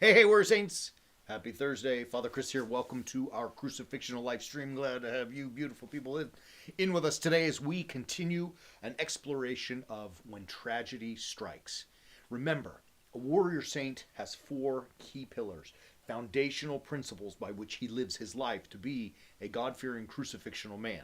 Hey, we're Saints. Happy Thursday. Father Chris here. Welcome to our Crucifixional live stream. Glad to have you beautiful people in with us today as we continue an exploration of when tragedy strikes. Remember, a warrior saint has four key pillars, foundational principles by which he lives his life to be a God-fearing crucifixional man.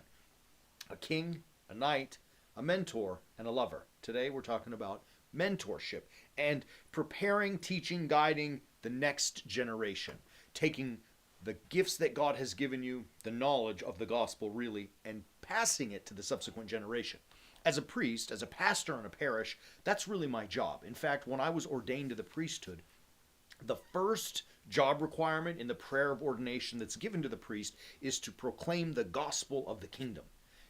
A king, a knight, a mentor, and a lover. Today we're talking about mentorship and preparing, teaching, guiding the next generation, taking the gifts that God has given you, the knowledge of the gospel really, and passing it to the subsequent generation. As a priest, as a pastor in a parish, that's really my job. In fact, when I was ordained to the priesthood, the first job requirement in the prayer of ordination that's given to the priest is to proclaim the gospel of the kingdom.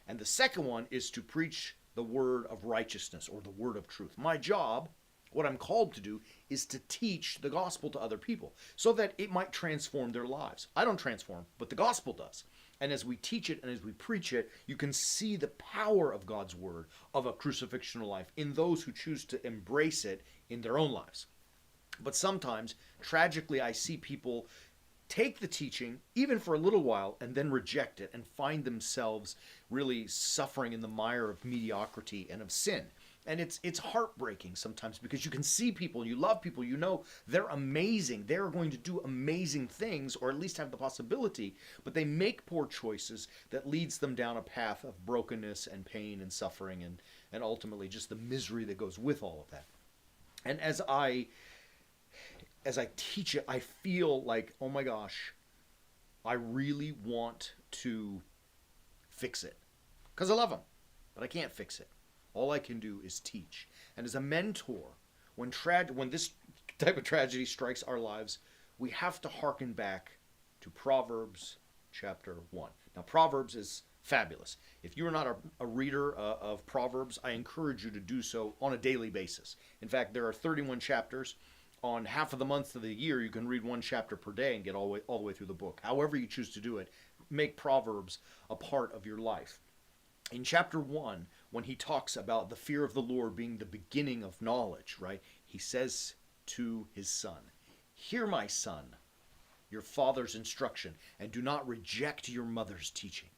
And the second one is to preach the word of righteousness or the word of truth. My job, what I'm called to do, is to teach the gospel to other people so that it might transform their lives. I don't transform, but the gospel does. And as we teach it and as we preach it, you can see the power of God's word of a crucifixional life in those who choose to embrace it in their own lives. But sometimes, tragically, I see people take the teaching, even for a little while, and then reject it and find themselves really suffering in the mire of mediocrity and of sin. And it's heartbreaking sometimes because you can see people, you love people, you know they're amazing. They're going to do amazing things, or at least have the possibility, but they make poor choices that leads them down a path of brokenness and pain and suffering and ultimately just the misery that goes with all of that. And as I teach it, I feel like, oh my gosh, I really want to fix it. Because I love them, but I can't fix it. All I can do is teach. And as a mentor, when this type of tragedy strikes our lives, we have to hearken back to Proverbs chapter 1. Now, Proverbs is fabulous. If you are not a reader of Proverbs, I encourage you to do so on a daily basis. In fact, there are 31 chapters. On half of the months of the year, you can read one chapter per day and get all the way through the book. However you choose to do it, make Proverbs a part of your life. In chapter 1, when he talks about the fear of the Lord being the beginning of knowledge, right? He says to his son, "Hear, my son, your father's instruction, and do not reject your mother's teaching.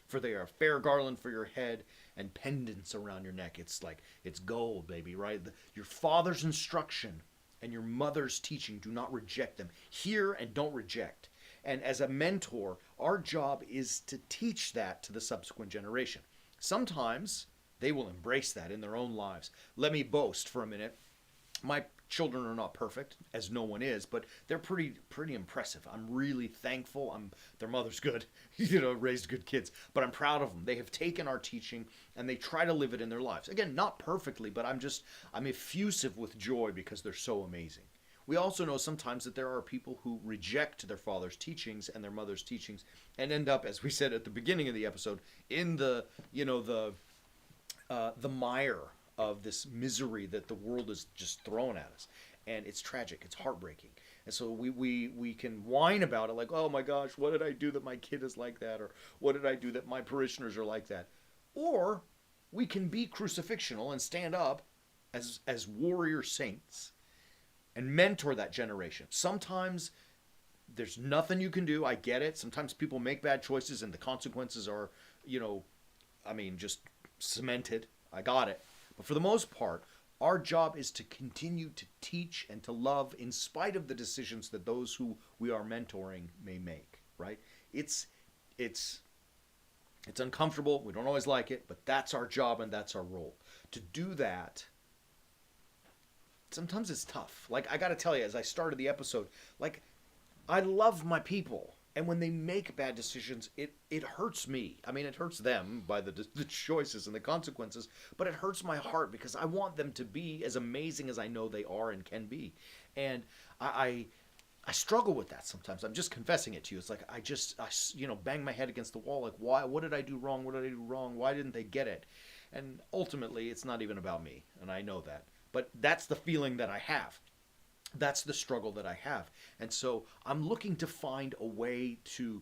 For they are a fair garland for your head and pendants around your neck." It's gold, baby, right? Your father's instruction and your mother's teaching, do not reject them. Hear and don't reject. And as a mentor, our job is to teach that to the subsequent generation. Sometimes they will embrace that in their own lives. Let me boast for a minute. My children are not perfect, as no one is, but they're pretty impressive. I'm really thankful. Their mother's good, raised good kids, but I'm proud of them. They have taken our teaching and they try to live it in their lives. Again, not perfectly, but I'm effusive with joy because they're so amazing. We also know sometimes that there are people who reject their father's teachings and their mother's teachings and end up, as we said at the beginning of the episode, in the mire of this misery that the world is just throwing at us. And it's tragic. It's heartbreaking. And so we can whine about it like, oh my gosh, what did I do that my kid is like that? Or what did I do that my parishioners are like that? Or we can be crucifixional and stand up as warrior saints and mentor that generation. Sometimes there's nothing you can do. I get it. Sometimes people make bad choices and the consequences are, just cemented. I got it. But for the most part, our job is to continue to teach and to love in spite of the decisions that those who we are mentoring may make, right? It's uncomfortable. We don't always like it, but that's our job and that's our role. To do that, sometimes it's tough. Like, I got to tell you, as I started the episode, I love my people. And when they make bad decisions, it hurts me. I mean, it hurts them by the choices and the consequences, but it hurts my heart because I want them to be as amazing as I know they are and can be. And I struggle with that sometimes. I'm just confessing it to you. It's like I bang my head against the wall. Like, why? What did I do wrong? What did I do wrong? Why didn't they get it? And ultimately, it's not even about me, and I know that. But that's the feeling that I have. That's the struggle that I have. And so I'm looking to find a way to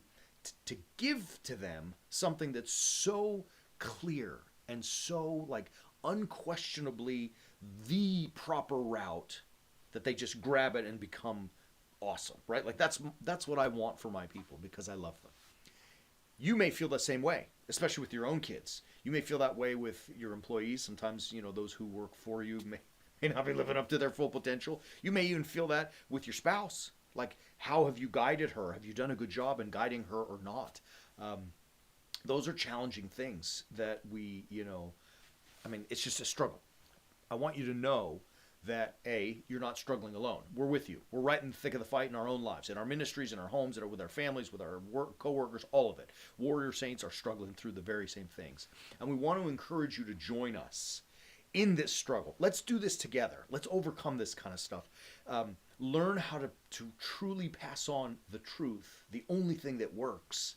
give to them something that's so clear and so unquestionably the proper route that they just grab it and become awesome, right? Like that's what I want for my people because I love them. You may feel the same way, especially with your own kids. You may feel that way with your employees. Sometimes, those who work for you may not be living up to their full potential. You may even feel that with your spouse. Like, how have you guided her? Have you done a good job in guiding her or not? Those are challenging things that it's just a struggle. I want you to know that you're not struggling alone. We're with you. We're right in the thick of the fight in our own lives, in our ministries, in our homes, and with our families, with our co-workers, all of it. Warrior saints are struggling through the very same things. And we want to encourage you to join us in this struggle. Let's do this together. Let's overcome this kind of stuff. Learn how to truly pass on the truth, the only thing that works,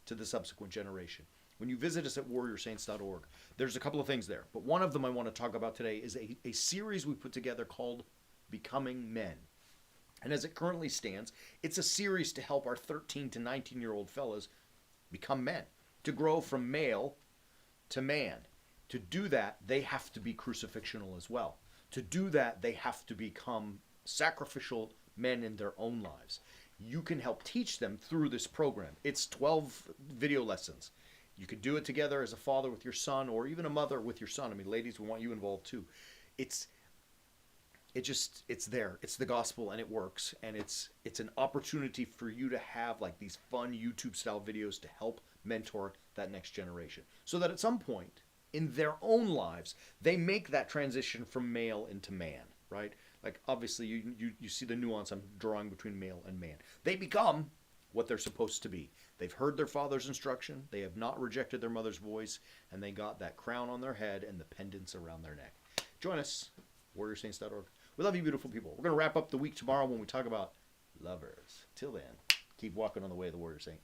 to the subsequent generation. When you visit us at warriorsaints.org, there's a couple of things there. But one of them I want to talk about today is a series we put together called Becoming Men. And as it currently stands, it's a series to help our 13 to 19-year-old fellas become men, to grow from male to man. To do that, they have to be crucifixional as well. To do that, they have to become sacrificial men in their own lives. You can help teach them through this program. It's 12 video lessons. You could do it together as a father with your son, or even a mother with your son. I mean, ladies, we want you involved too. It's there. It's the gospel, and it works. And it's an opportunity for you to have like these fun YouTube style videos to help mentor that next generation, so that at some point in their own lives they make that transition from male into man. Right? Like, obviously, you see the nuance I'm drawing between male and man. They become what they're supposed to be. They've heard their father's instruction, they have not rejected their mother's voice, and they got that crown on their head and the pendants around their neck. Join us, warriorsaints.org. We love you, beautiful people. We're going to wrap up the week tomorrow when we talk about lovers. Till then, keep walking on the way of the warrior saint.